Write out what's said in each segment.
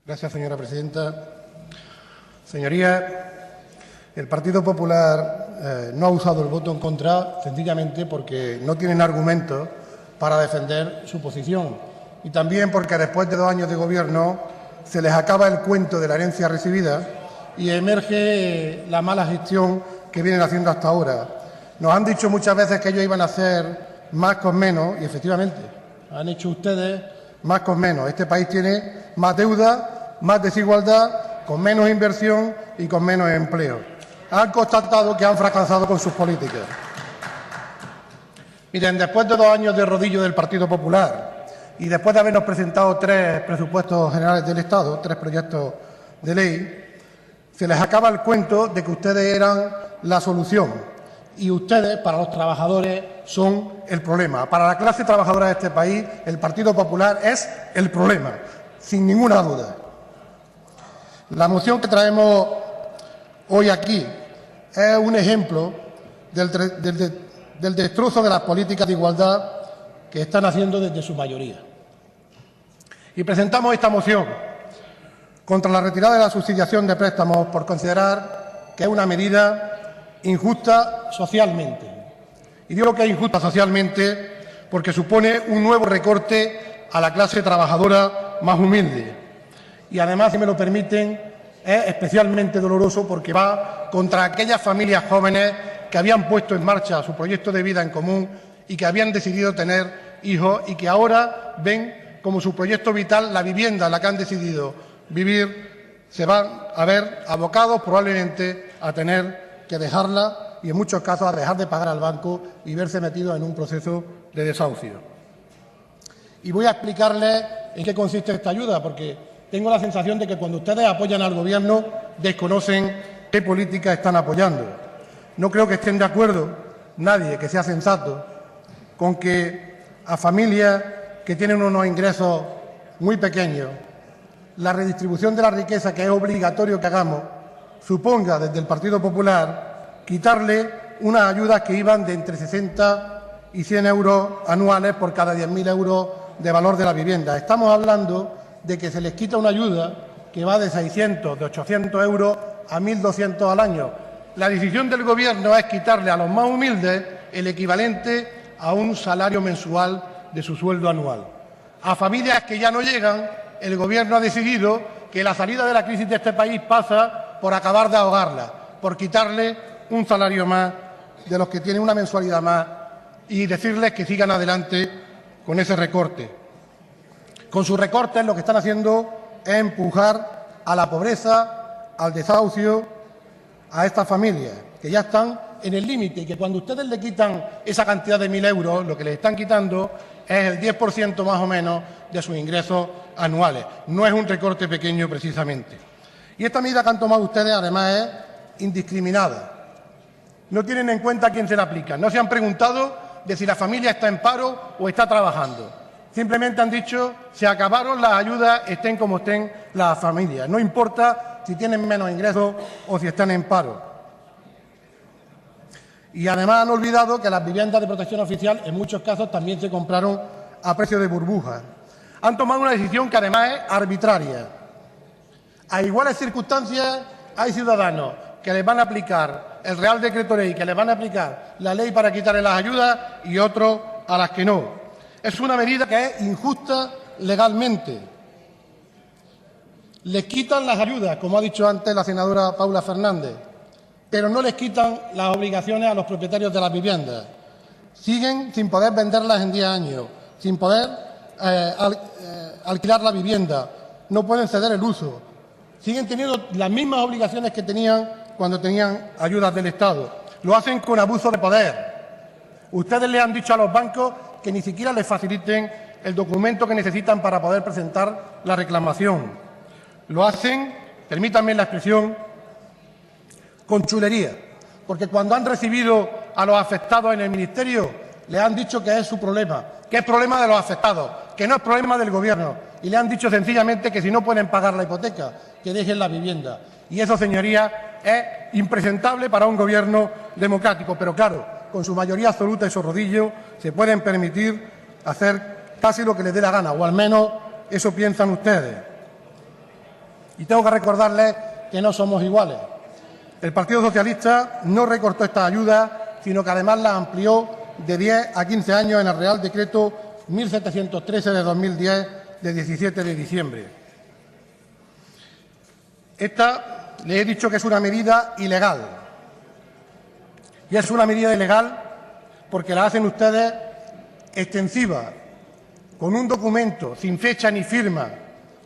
Gracias, señora presidenta. Señorías, el Partido Popular no ha usado el voto en contra sencillamente porque no tienen argumentos para defender su posición y también porque después de 2 años de gobierno se les acaba el cuento de la herencia recibida y emerge la mala gestión que vienen haciendo hasta ahora. Nos han dicho muchas veces que ellos iban a hacer más con menos y, efectivamente, han hecho ustedes más con menos. Este país tiene más deuda, más desigualdad, con menos inversión y con menos empleo. Han constatado que han fracasado con sus políticas. Miren, después de 2 años de rodillo del Partido Popular y después de habernos presentado 3 presupuestos generales del Estado, 3 proyectos de ley, se les acaba el cuento de que ustedes eran la solución y ustedes, para los trabajadores, son el problema. Para la clase trabajadora de este país, el Partido Popular es el problema, sin ninguna duda. La moción que traemos hoy aquí es un ejemplo del destrozo de las políticas de igualdad que están haciendo desde su mayoría. Y presentamos esta moción contra la retirada de la subsidiación de préstamos por considerar que es una medida injusta socialmente. Y digo que es injusta socialmente porque supone un nuevo recorte a la clase trabajadora más humilde. Y además, si me lo permiten, es especialmente doloroso porque va contra aquellas familias jóvenes que habían puesto en marcha su proyecto de vida en común y que habían decidido tener hijos y que ahora ven como su proyecto vital, la vivienda en la que han decidido vivir, se van a ver abocados probablemente a tener que dejarla y en muchos casos a dejar de pagar al banco y verse metidos en un proceso de desahucio. Y voy a explicarles en qué consiste esta ayuda, porque tengo la sensación de que cuando ustedes apoyan al Gobierno desconocen qué política están apoyando. No creo que estén de acuerdo nadie que sea sensato con que a familias que tienen unos ingresos muy pequeños, la redistribución de la riqueza que es obligatorio que hagamos, suponga desde el Partido Popular quitarle unas ayudas que iban de entre 60 y 100 euros anuales por cada 10.000 euros de valor de la vivienda. Estamos hablando de que se les quita una ayuda que va de 600, de 800 euros a 1.200 al año. La decisión del Gobierno es quitarle a los más humildes el equivalente a un salario mensual de su sueldo anual. A familias que ya no llegan, el Gobierno ha decidido que la salida de la crisis de este país pasa por acabar de ahogarla, por quitarle un salario más de los que tienen una mensualidad más y decirles que sigan adelante con ese recorte. Con sus recortes lo que están haciendo es empujar a la pobreza, al desahucio, a estas familias que ya están en el límite y que cuando ustedes le quitan esa cantidad de 1.000 euros, lo que les están quitando es el 10% más o menos de sus ingresos anuales. No es un recorte pequeño precisamente. Y esta medida que han tomado ustedes además es indiscriminada. No tienen en cuenta a quién se la aplica. No se han preguntado de si la familia está en paro o está trabajando. Simplemente han dicho, se acabaron las ayudas, estén como estén las familias. No importa si tienen menos ingresos o si están en paro. Y además han olvidado que las viviendas de protección oficial en muchos casos también se compraron a precio de burbuja. Han tomado una decisión que además es arbitraria. A iguales circunstancias hay ciudadanos que les van a aplicar el Real Decreto Ley, que les van a aplicar la ley para quitarle las ayudas y otros a las que no. Es una medida que es injusta legalmente. Les quitan las ayudas, como ha dicho antes la senadora Paula Fernández, pero no les quitan las obligaciones a los propietarios de las viviendas. Siguen sin poder venderlas en 10 años, sin poder alquilar la vivienda, no pueden ceder el uso. Siguen teniendo las mismas obligaciones que tenían cuando tenían ayudas del Estado. Lo hacen con abuso de poder. Ustedes le han dicho a los bancos que ni siquiera les faciliten el documento que necesitan para poder presentar la reclamación. Lo hacen, permítanme la expresión, con chulería, porque cuando han recibido a los afectados en el Ministerio les han dicho que es su problema, que es problema de los afectados, que no es problema del Gobierno, y le han dicho sencillamente que si no pueden pagar la hipoteca, que dejen la vivienda. Y eso, señorías, es impresentable para un Gobierno democrático, pero claro, con su mayoría absoluta y su rodillo se pueden permitir hacer casi lo que les dé la gana, o al menos eso piensan ustedes. Y tengo que recordarles que no somos iguales. El Partido Socialista no recortó estas ayudas, sino que además las amplió de 10 a 15 años en el Real Decreto 1713 de 2010, de 17 de diciembre. Esta, les he dicho que es una medida ilegal. Y es una medida ilegal porque la hacen ustedes extensiva, con un documento sin fecha ni firma,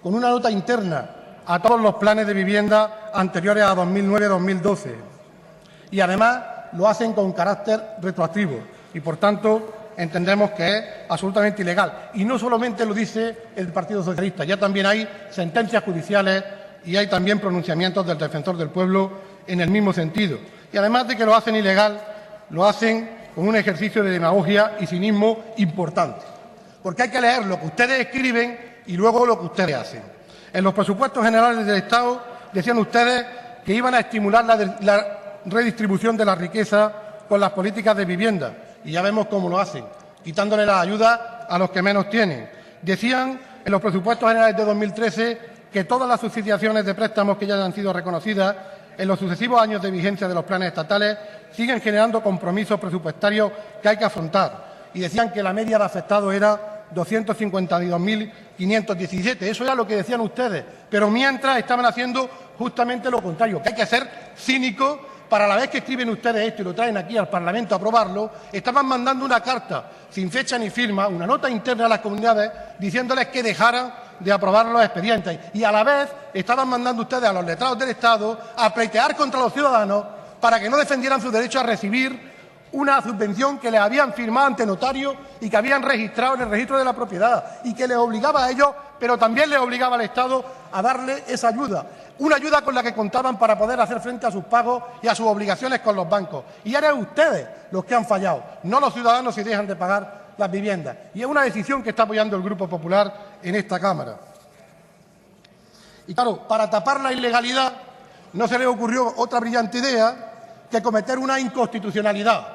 con una nota interna a todos los planes de vivienda anteriores a 2009-2012. Y además lo hacen con carácter retroactivo y, por tanto, entendemos que es absolutamente ilegal. Y no solamente lo dice el Partido Socialista, ya también hay sentencias judiciales y hay también pronunciamientos del Defensor del Pueblo en el mismo sentido. Y además de que lo hacen ilegal, lo hacen con un ejercicio de demagogia y cinismo importante. Porque hay que leer lo que ustedes escriben y luego lo que ustedes hacen. En los presupuestos generales del Estado decían ustedes que iban a estimular la redistribución de la riqueza con las políticas de vivienda. Y ya vemos cómo lo hacen, quitándole las ayudas a los que menos tienen. Decían en los presupuestos generales de 2013 que todas las subsidiaciones de préstamos que ya han sido reconocidas en los sucesivos años de vigencia de los planes estatales siguen generando compromisos presupuestarios que hay que afrontar. Y decían que la media de afectados era 252.517. Eso era lo que decían ustedes. Pero mientras estaban haciendo justamente lo contrario, que hay que ser cínicos. Para la vez que escriben ustedes esto y lo traen aquí al Parlamento a aprobarlo, estaban mandando una carta sin fecha ni firma, una nota interna a las comunidades, diciéndoles que dejaran de aprobar los expedientes. Y a la vez estaban mandando ustedes a los letrados del Estado a pleitear contra los ciudadanos para que no defendieran su derecho a recibir una subvención que les habían firmado ante notario y que habían registrado en el registro de la propiedad y que les obligaba a ellos, pero también les obligaba al Estado a darle esa ayuda. Una ayuda con la que contaban para poder hacer frente a sus pagos y a sus obligaciones con los bancos. Y ahora ustedes los que han fallado, no los ciudadanos si dejan de pagar las viviendas. Y es una decisión que está apoyando el Grupo Popular en esta Cámara. Y claro, para tapar la ilegalidad no se les ocurrió otra brillante idea que cometer una inconstitucionalidad.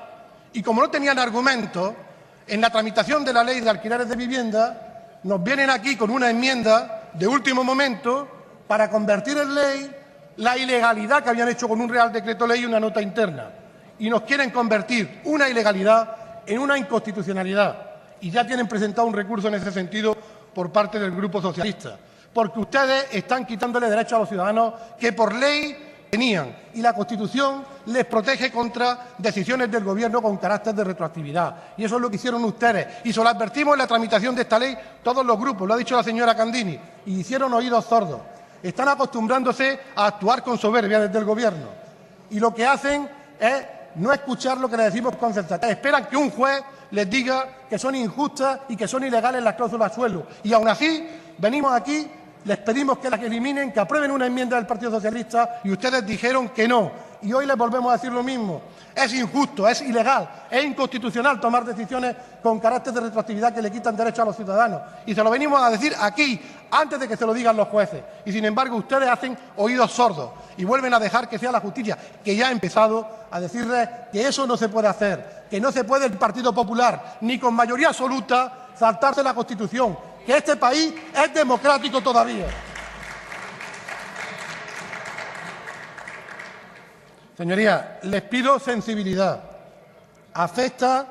Y como no tenían argumentos, en la tramitación de la ley de alquileres de vivienda nos vienen aquí con una enmienda de último momento para convertir en ley la ilegalidad que habían hecho con un Real Decreto Ley y una nota interna. Y nos quieren convertir una ilegalidad en una inconstitucionalidad. Y ya tienen presentado un recurso en ese sentido por parte del Grupo Socialista. Porque ustedes están quitándole derechos a los ciudadanos que por ley tenían. Y la Constitución les protege contra decisiones del Gobierno con carácter de retroactividad. Y eso es lo que hicieron ustedes. Y se lo advertimos en la tramitación de esta ley todos los grupos, lo ha dicho la señora Candini. Y hicieron oídos sordos. Están acostumbrándose a actuar con soberbia desde el Gobierno. Y lo que hacen es no escuchar lo que les decimos con sensatez. Esperan que un juez les diga que son injustas y que son ilegales las cláusulas suelo. Y aún así, venimos aquí, les pedimos que las eliminen, que aprueben una enmienda del Partido Socialista y ustedes dijeron que no. Y hoy les volvemos a decir lo mismo. Es injusto, es ilegal, es inconstitucional tomar decisiones con carácter de retroactividad que le quitan derechos a los ciudadanos. Y se lo venimos a decir aquí, antes de que se lo digan los jueces. Y sin embargo, ustedes hacen oídos sordos y vuelven a dejar que sea la justicia, que ya ha empezado a decirles que eso no se puede hacer, que no se puede el Partido Popular, ni con mayoría absoluta, saltarse la Constitución, que este país es democrático todavía. Señorías, les pido sensibilidad. Afecta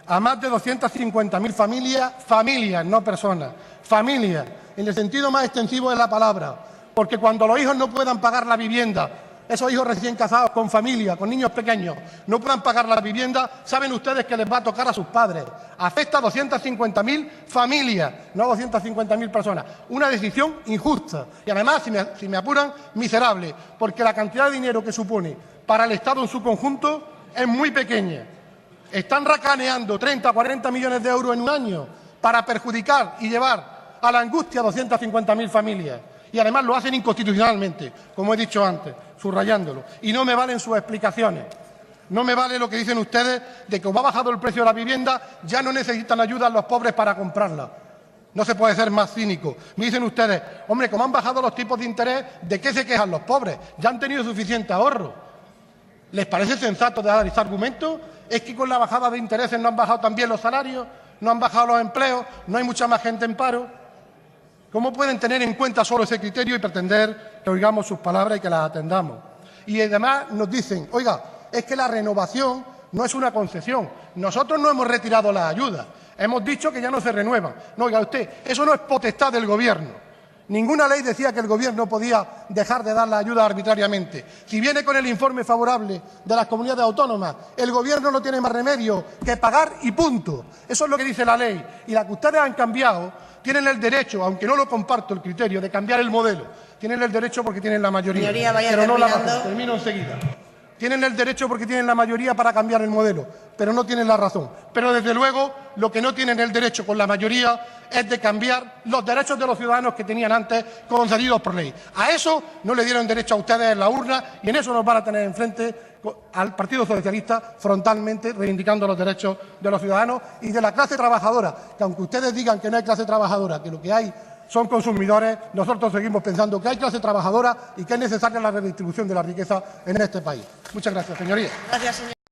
a más de 250.000 familias, no personas, familias, en el sentido más extensivo de la palabra, porque cuando los hijos no puedan pagar la vivienda, esos hijos recién casados con familia, con niños pequeños, no puedan pagar la vivienda, saben ustedes que les va a tocar a sus padres. Afecta a 250.000 familias, no a 250.000 personas. Una decisión injusta y además, si me apuran, miserable, porque la cantidad de dinero que supone para el Estado en su conjunto es muy pequeña. Están racaneando 30 o 40 millones de euros en un año para perjudicar y llevar a la angustia a 250.000 familias. Y además lo hacen inconstitucionalmente, como he dicho antes, subrayándolo. Y no me valen sus explicaciones. No me vale lo que dicen ustedes de que como ha bajado el precio de la vivienda, ya no necesitan ayuda los pobres para comprarla. No se puede ser más cínico. Me dicen ustedes, hombre, como han bajado los tipos de interés, ¿de qué se quejan los pobres? Ya han tenido suficiente ahorro. ¿Les parece sensato dar ese argumento? ¿Es que con la bajada de intereses no han bajado también los salarios? ¿No han bajado los empleos? ¿No hay mucha más gente en paro? ¿Cómo pueden tener en cuenta solo ese criterio y pretender que oigamos sus palabras y que las atendamos? Y además nos dicen, oiga, es que la renovación no es una concesión. Nosotros no hemos retirado las ayudas. Hemos dicho que ya no se renuevan. No, oiga usted, eso no es potestad del Gobierno. Ninguna ley decía que el Gobierno podía dejar de dar la ayuda arbitrariamente. Si viene con el informe favorable de las comunidades autónomas, el Gobierno no tiene más remedio que pagar y punto. Eso es lo que dice la ley. Y la que ustedes han cambiado, tienen el derecho, aunque no lo comparto el criterio, de cambiar el modelo. Tienen el derecho porque tienen la mayoría. Señoría, vaya pero no la terminando. razón. Termino enseguida. Tienen el derecho porque tienen la mayoría para cambiar el modelo, pero no tienen la razón. Pero, desde luego, lo que no tienen el derecho con la mayoría es de cambiar los derechos de los ciudadanos que tenían antes concedidos por ley. A eso no le dieron derecho a ustedes en la urna y en eso nos van a tener enfrente al Partido Socialista frontalmente reivindicando los derechos de los ciudadanos y de la clase trabajadora, que aunque ustedes digan que no hay clase trabajadora, que lo que hay son consumidores, nosotros seguimos pensando que hay clase trabajadora y que es necesaria la redistribución de la riqueza en este país. Muchas gracias, señorías. Gracias, señor.